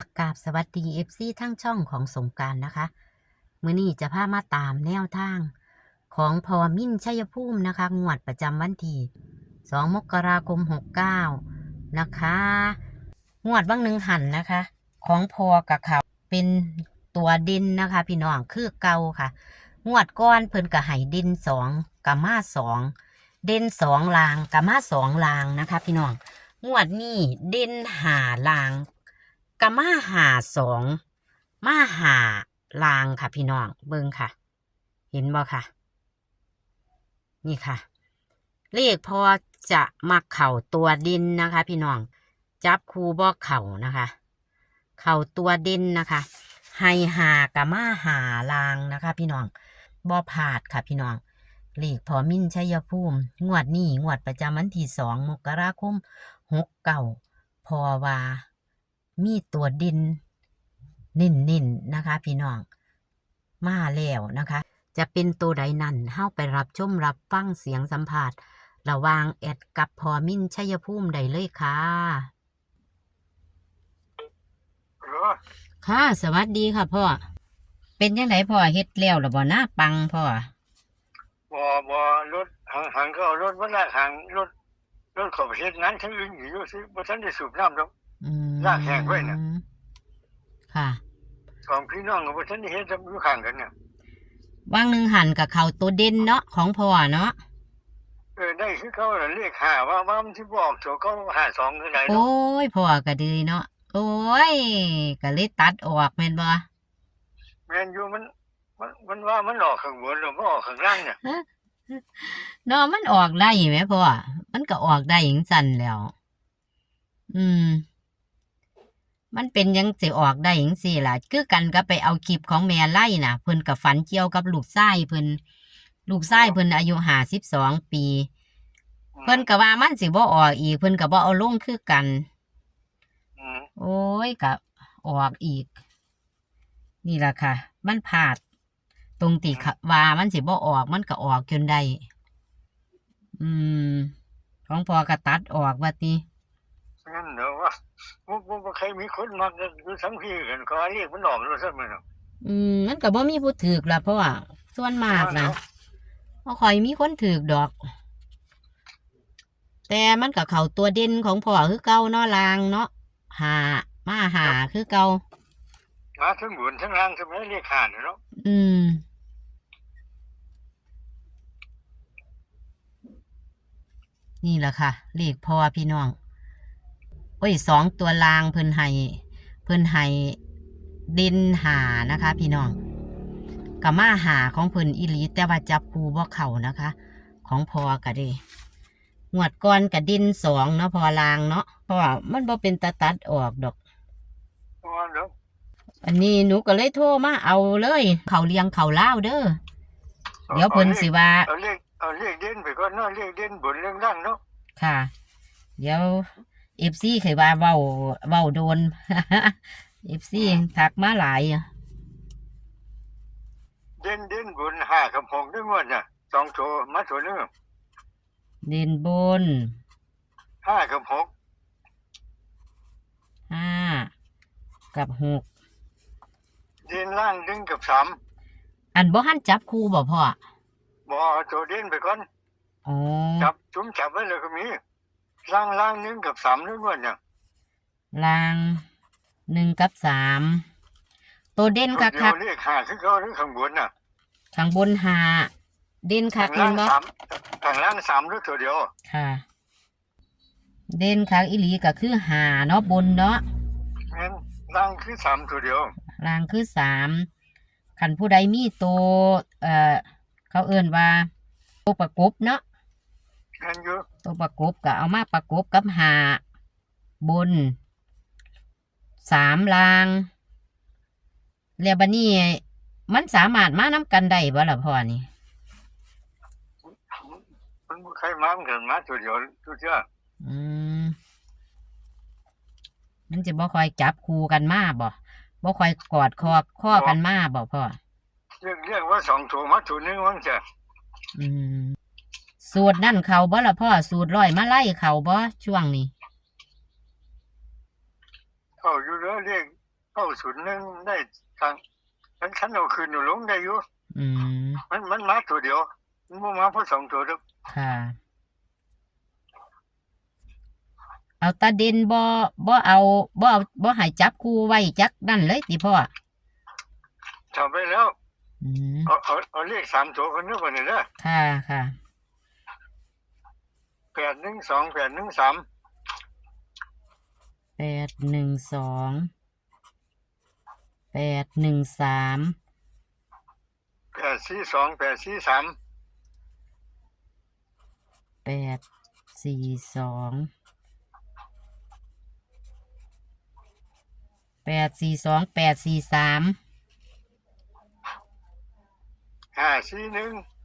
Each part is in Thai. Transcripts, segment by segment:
กราบสวัสดีFC ทั้งช่องของสงกรานต์นะคะมื้อนี้จะพามาตามแนวทางของพอมิ่นชัยภูมินะคะงวดประจำวันที่2 มกราคม 69นะคะงวดบางหนึ่งหันนะคะ ของพอกับเขาเป็นตัวเด่นนะคะพี่น้องคือเก่าค่ะงวดก้อนเพิ่นกับไห้เด่น2กับมา2เด่น2ลางกับมา2ลางนะคะพี่น้องงวดนี้เด่น5ลางกะมาหา2มาหาลางค่ะพี่น้องเบิ่งค่ะ เห็นบ่ค่ะ นี่ค่ะ เลขพอจะมาเข่าตัวดินนะคะ พี่น้องจับคูบ่เข่านะคะ เข่าตัวดินนะคะให้หากะมาหาลางนะคะ พี่น้องบ่พลาดค่ะพี่น้องเลขพอมิ่นชัยภูมิงวดนี้งวดประจำวันที่2 มกราคม 69พอว่ามีตัวดินนิ่นนะคะ พี่น้องมาแล้วนะคะ จะเป็นตัวใดนั้นเฮาไปรับชมรับฟังเสียงสัมภาษณ์ระหว่างแอดกับพอมิ่นชัยภูมิได้เลยค่ะ เหรอ ค่ะ สวัสดีค่ะพ่อ เป็นยังไงพ่อเฮ็ดแล้วหรือบ่หน้าปังพ่อ บ่รถหางก็เอารถมาลากหางรถเขอไปเฮ็ดงานทั้งอื่นอยู่ซิบ่ทันได้สูบน้ำดอก อืม ลากแห้งไว้น่ะ ค่ะ สองพี่น้องก็บ่ทันได้เฮ็ดอยู่ข้างกันน่ะ ว่างหนึ่งหันกับเขาตัวเด่นเนาะของพ่อเนาะ ได้คือเขาน่ะเลข5ว่ามันสิบอกตัวเขา52คือใด โอ้ เนาะ ยพ่อก็ดีเนาะโอ้ยก็เลยตัดออกแม่นบ่ แม่นอยู่มันว่ามันหลอกข้างบนหรือบ่ออกข้างล่างเนี่ย เนาะมันออกได้ไหมพ่อมันก็ออกได้จังซั่นแหล้ว อืม มันเป็นยังสิออกได้จังซี่ล่ะคือกันก็ไปเอาคลิปของแม่ไล่น่ะเพิ่นก็ฝันเกี่ยวกับลูกชายเพิ่นอายุ52 ปีเพิ่นก็ว่ามันสิบ่ออกอีกเพิ่นก็บ่เอาลงคือกัน อืม โอ้ยก็ออกอีก นี่ล่ะค่ะ มันพลาด ตรงติว่ามันสิบ่ออกมันก็ออกจนได้อืม ของพ่อก็ตัดออกว่าติ งั้นเด้อว่าบ่เคยมีคนมักอยู่ทั้งพี่กันก็เรียกมันออกแล้วซั่นแม่นเนาะ มันก็บ่มีผู้ถูกล่ะเพราะว่าส่วนมากนะบ่ค่อยมีคนถูกดอก แต่มันก็เข้าตัวเด่นของพ่อคือเก่าเนาะลางเนาะมาหาคือเก่า มาทั้งบนทั้งล่างทั้งเลข5เนาะ อืม นี่แหละค่ะเลขพ่อพี่น้องโอ้ย2 ตัวลางเพิ่นให้เด่นหานะคะ พี่น้องกับมาหาของเพิ่นอีหลีแต่ว่าจับคู่บ่เข้านะคะ ของพ่อก็เด้งวดก่อนกับเด่น2เนาะพอลางเนาะเพราะว่ามันบ่เป็นตาตัดออกดอก เนาะ อันนี้หนูก็เลยโทรมาเอาเลยเขาเลี้ยงเขาเล่าวเด้อเดี๋ยวเพิ่นสิว่า เอาเลขเด่นไปก่อนเนาะเลขเด่นบนเรื่องล่างเนาะ ค่ะ เดี๋ยวFCเคยว่าเว้าโดน FC ทักมาหลายอะ เด่นบน5กับ6ด้วยงวดน่ะ2ตัวมาตัวนึง เด่นบน 5กับ6 5 กับ 6 เด่นล่าง1กับ3อันบ่หันจับคู่บ่พ่อ บ่เอาตัวเด่นไปก่อน อ๋อ จับไว้เลยก็มีล่าง1กับ3ด้วยงวดน่ะ ล่าง1 กับ 3 ตัวเด่นคัก ตัวเดียวเลข5คือเขาหรือข้างบนน่ะ ๆข้างบน5เด่นคักแม่นบ่ ข้างล่าง3หรือตัวเดียว ค่ะ เด่นคักอีหลีก็คือ5เนาะบนเนาะ งั้นล่างคือ3ตัวเดียว ล่างคือ3คันผู้ใดมีตัวเขาเอิ้นว่าตัวประกบเนาะ งั้นอยู่ ตัวประกบก็เอามาประกบกับ5บน3ล่างแล้วบัดนี้มันสามารถมานำกันได้บ่ล่ะพ่อนี่ มันบ่ใครมามันเกิดมาตัวเดียวตัวเชื่อ อืมมันจะบ่ค่อยจับคู่กันมาบ่ค่อยกอดข้อกันมาบ่พ่อ เรียกว่า2ตัวมาตัวนึงว่าจะ อืมสูตรนั่นเขาบ่ล่ะพ่อสูตรร้อยมาไล่เขาบ่ช่วงนี้ เข้าอยู่เด้อเรียก 901ได้ทางคันเอาคืนอยู่ลงได้อยู่ อืม มันมาตัวเดียวมันบ่มาเพราะสองตัวเด้อ ค่ะ เอาตาเด่นบ่ให้จับคู่ไว้จักนั่นเลยติพ่อ จับไปแล้ว อืม เอาเลข3ตัวคนเด้อบัดนี้เด้อ ค่ะค่ะ 812 813 812 813 842 843 842 842 843 541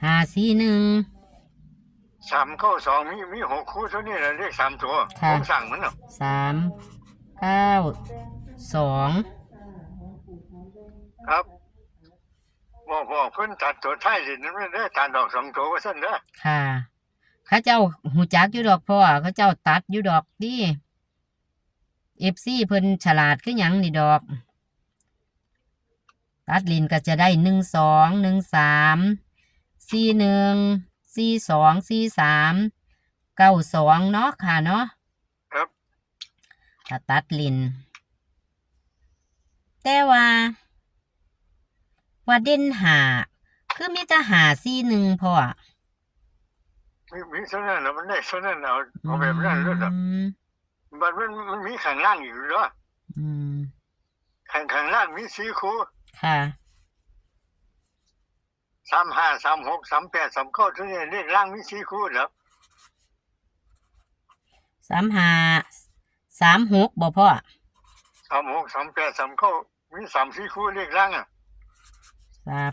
541 392มี6คู่เท่านี้แหละเลข3ตัว ค่ะ ผมสั่งมันเนาะ 392 ครับบอกเพิ่นตัดตัวท้ายสินั่นไม่ได้ตัดดอก2ตัวว่าซั่นเด้อ ค่ะเขาเจ้าหูจักอยู่ดอกพ่อเขาเจ้าตัดอยู่ดอกดิFC เพิ่นฉลาดคือหยังนี่ดอก ตัดลินก็จะได้12 13 41 42 43 92เนาะค่ะเนาะ ครับ ถ้าตัดลิน แต่ว่าเด่นหาคือมีแต่หา41พ่อ มีเท่านั้นแล้วมันได้เท่านั้นเอาแบบนั้นเลยล่ะ อืม บัดมันมีข้างล่างอยู่เนาะ อืม ข้างล่างมี4คู่ ค่ะ 35 36 38 39เท่านี้เลขล่างมี4คู่แล้ว 35 36บ่พ่อ 36 38 39มี3-4คู่เลขล่างอ่ะ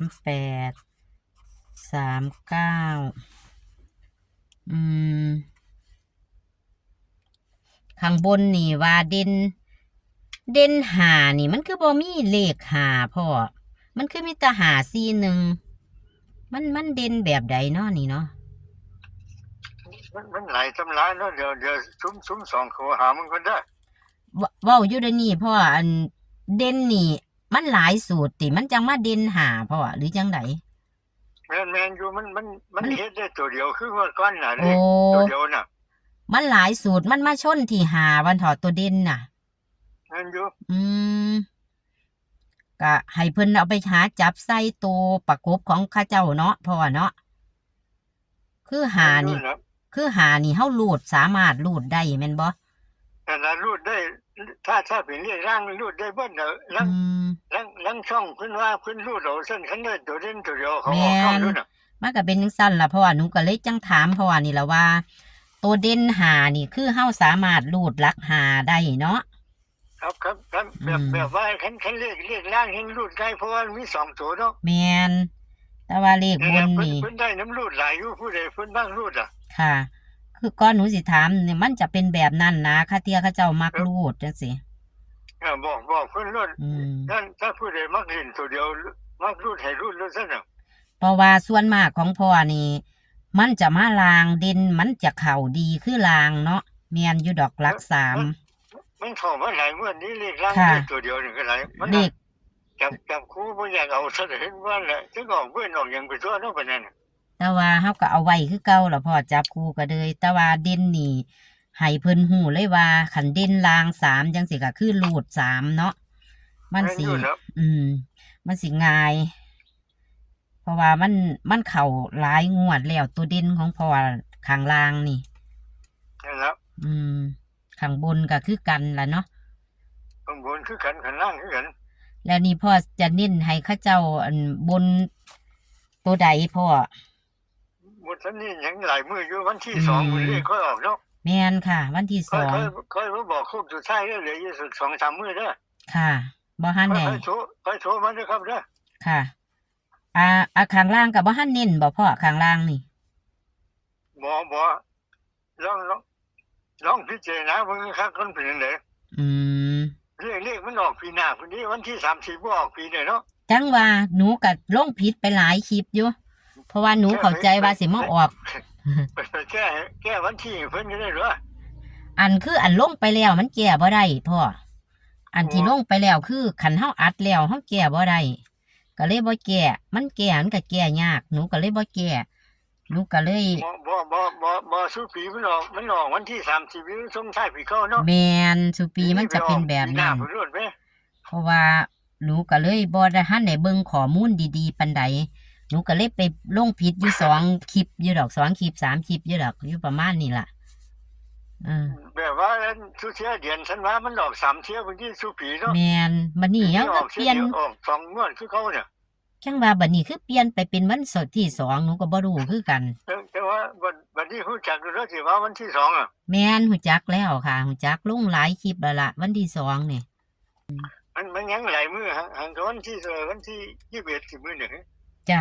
38 39ข้างบนนี่ว่าเด่นหานี่มันคือบ่มีเลขหาพ่อมันคือมีแต่หา41มันเด่นแบบใดเนาะนี่เนาะ มันหลายตำราเนาะเดี๋ยวซุ้ม2เขาหามันก็ได้ เว้าอยู่เดี๋ยวนี้พ่ออันเด่นนี่มันหลายสูตรติมันจังมาเด่นหาพ่อหรือจังได แม่นอยู่มันเฮ็ดได้ตัวเดียวคือว่าก้อนน่ะ โอ้ เลขตัวเดียวน่ะ มันหลายสูตรมันมาชนที่หาวันถอดตัวเด่นน่ะ แม่นอยู่ อืมก็ให้เพิ่นเอาไปหาจับใส่ตัวประกบของข้าเจ้าเนาะพ่อเนาะคือหานี่ แม่อยู่ะ คือหานี่เฮารูดสามารถรูดได้แม่นบ่ แต่ละรูดได้ถ้าเป็นเลขล่างรูดได้เบิ่นน่ะ อืม ลังช่องเพิ่นว่าเพิ่นรูดเอาเส้นคันได้ตัวเด่นตัวเดียวเขาออกช่องด้วยน่ะ มันก็เป็นจังซั่นล่ะเพราะว่าหนูก็เลยจังถามเพราะว่านี่ล่ะว่า ตัวเด่นหานี่คือเฮาสามารถรูดหลักหาได้เนาะ ครับ อืม แบบว่าคันเลขล่างเห็นรูดได้เพราะว่ามี2ตัวเนาะ แม่นแต่ว่าเลขบน เพิ่ นี่ เพิ่นได้น้ำรูดหลายอยู่ผู้ใดเพิ่นบ้างรูดอ่ะ ค่ะ คือก่อนหนูสิถามเนี่ยมันจะเป็นแบบนั้นนะค่ะเที่ยเขาเจ้ามักรูดจังซี่ บอกเพิ่นรูด อืม ถ้าผู้ใดมักเห็นตัวเดียวมักรูดให้รูดซั่นน่ะ เพราะว่าส่วนมากของพ่อนี่ มันจะมาลางเด่นมันจะเข่าดีคือลางเนาะแม่นอยู่ดอกหลักสาม มันเข้ามาหลายมื้อนี้เลขล่าง ค่ะ เลขตัวเดียวนี่ก็หลายมัน เลข จับคู่บ่อยากเอาซะเห็นว่าแหละถึงออกเบิ่นออกหยังไปทั่วเนาะปานนั้นน่ะ แต่ว่าเฮาก็เอาไว้คือเก่าล่ะพ่อจับคู่ก็เลยแต่ว่าเด่นนี่ให้เพิ่นฮู้เลยว่าคันเด่นลาง3จังซี่ก็คือรูด3เนาะมันสิ แอยู่แล้ว มันสิง่าย เพราะว่ามันเข้าหลายงวดแล้วตัวเด่นของพ่อข้างล่างนี่ นั่นแหละ ข้างบนก็คือกันล่ะเนาะ ข้างบนคือกันข้างล่างคือกัน แล้วนี่พ่อจะเน้นให้เข้าเจ้าอันบนตัวใดพ่อ บ่ทันนี้ยังหลายมื้ออยู่วันที่ อืม 2มื้อนี้ค่อยออกเนาะ แม่นค่ะ วันที่ ค่อยมาบอกคุกสุดท้ายเด้อเหลืออยู่สัก 2-3 มื้อเด้อ 2ค่ะบ่ทัน ค่ ได้ อยโทรมาเด้อครับเด้อ ค่ะข้างล่างกับบ่ทันเน้นบ่พ่อข้างล่างนี่ บ่ลองพิจารณาเบิ่งครับคนเป็นจังได๋ อืม เลขมันออกปีหน้าพุ่นนี้วันที่30บ่ออกปีนี้เนาะ จังว่าหนูก็ลงผิดไปหลายคลิปอยู่ เพราะว่าหนูเข้าใจว่าสิมาออก ไปแก้วันที่เพิ่นก็ได้เหรอ อันคืออันลงไปแล้วมันแก้บ่ได้พ่ออันที่ลงไปแล้วคือคันเฮาอัดแล้วเฮาแก้บ่ได้ก็เลยบ่แก้มันแก้มันก็แก้ยากหนูก็เลยบ่แก้หนูก็เลย บ่สู้ปีมันออกวันที่30วิส่งท้ายปีเก่าเนาะแมนสุปีมันจะเป็นแบบนั้น ปีหาเพิ่นรวดไหม เพราะว่าหนูก็เลยบ่ได้ทันได้เบิ่งข้อมูลดีๆปานใดหนูก็เลยไปลงผิดอยู่2 คลิปอยู่ดอก2 คลิป3 คลิปอยู่ดอกอยู่ประมาณนี้ล่ะแบบว่าสุเที่ยเดือนฉันว่ามันออก3เที่ยบางทีสู้ปีเนาะแมนบัดนี้ยัง อ ก็ อก เปลี่ยน ออก2งวดคือเขาเนี่ย จังว่าบัดนี้คือเปลี่ยนไปเป็นวันศุกร์ที่2หนูก็บ่รู้คือกัน แต่ว่าบัดนี้ฮู้จักอยู่แล้วสิว่าวันที่2อ่ะ แม่นหูจักแล้วค่ะหูจักลงหลายคลิปแล้วล่ะวันที่2นี่ มันยังหลายมื้อหังกับวันที่21สิมื้อเนี่ย จ้ะ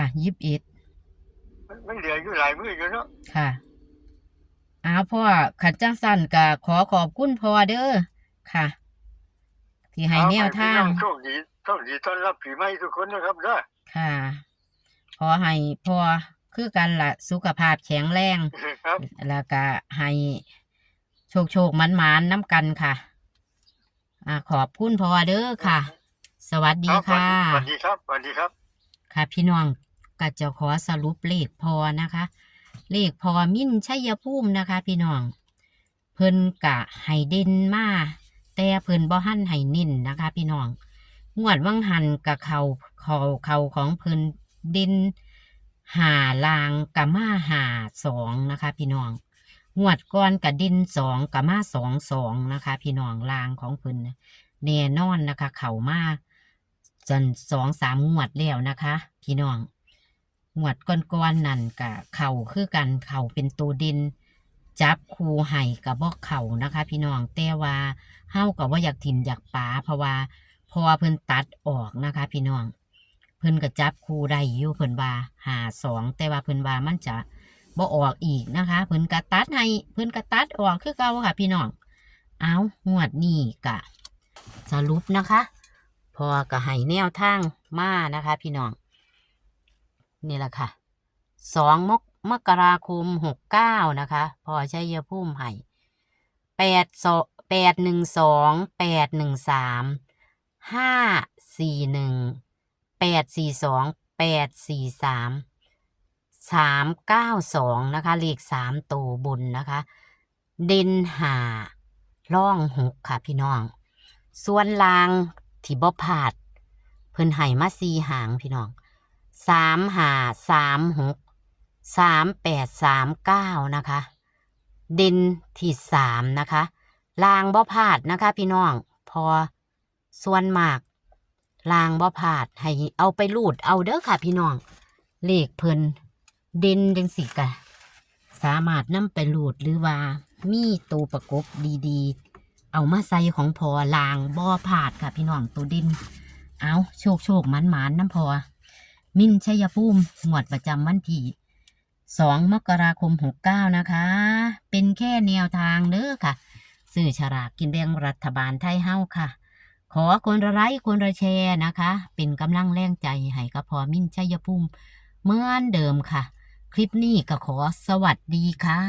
21มันเหลืออยู่หลายมื้ออยู่เนาะ ค่ะอ้าวพ่อขันจังสั้นก็ขอขอบคุณพ่อเด้อค่ะ ที่ให้แนวทาง โชคดีต้อนรับปีใหม่ทุกคนนะครับเด้อ ค่ะ ขอให้พ่อคือกันล่ะสุขภาพแข็งแรง ครับ แล้วก็ให้โชคมันน้ำกันค่ะขอบคุณพ่อเด้อค่ะ สวัสดีค่ะ สวัสดีครับ ค่ะพี่น้องก็จะขอสรุปเลขพอนะคะ เลขพอมิ่นชัยภูมินะคะ พี่น้องเพิ่นกะให้เด่นมาแต่เพิ่นบ่หันให้เน้นนะคะ พี่น้องงวดวังหันกับเขาของเพิ่นเด่นหาลางกับมาหา2นะคะ พี่น้องงวดก่อนกับเด่น2กับมา2นะคะ พี่น้องลางของเพิ่นแน่นอนนะคะ เขามาจน2-3 งวดแล้วนะคะ พี่น้องงวดก่อนนั่นกับเข่าคือกันเข่าเป็นตัวเด่นจับคูไห่กับบอกเข่านะคะ พี่น้องแต่ว่าเฮากับว่าอยากถิ่มอยากป๋าเพราะว่าพอเพิ่นตัดออกนะคะ พี่น้องเพิ่นก็จับคูได้อยู่เพิ่นว่า52แต่ว่าเพิ่นว่ามันจะบ่ออกอีกนะคะ เพิ่นก็ตัดให้เพิ่นก็ตัดออกคือเก่าค่ะ พี่น้องเอางวดนี้ก็สรุปนะคะ พอก็ให้แนวทางมานะคะ พี่น้องนี่แหละค่ะ2 มกราคม69นะคะพอชัยภูมิให้812 813 842 843 392นะคะเลข3ตัวบนนะคะ เด่น5ร่อง6ค่ะพี่น้องส่วนลางที่บ่พลาดเพิ่นให้มา4หางพี่น้อง3536 3839นะคะเด่นที่3นะคะลางบ่พลาดนะคะ พี่น้องพอส่วนมากลางบ่พลาดให้เอาไปรูดเอาเด้อค่ะ พี่น้องเลขเพิ่นเด่นจังสิกะสามารถนำไปรูดหรือว่ามีตัวประกบดีๆเอามาใส่ของพอลางบ่พลาดค่ะ พี่น้องตัวเด่นเอาโชคมันน้ำพอมิ่นชัยภูมิงวดประจำวันที่2 มกราคม69นะคะ เป็นแค่แนวทางเด้อค่ะซื้อฉลากกินแบ่งรัฐบาลไทยเฮาค่ะ ขอคนละไลค์คนละแชร์นะคะ เป็นกำลังแรงใจให้กับพอมิ่นชัยภูมิเหมือนเดิมค่ะ คลิปนี้ก็ขอสวัสดีค่ะ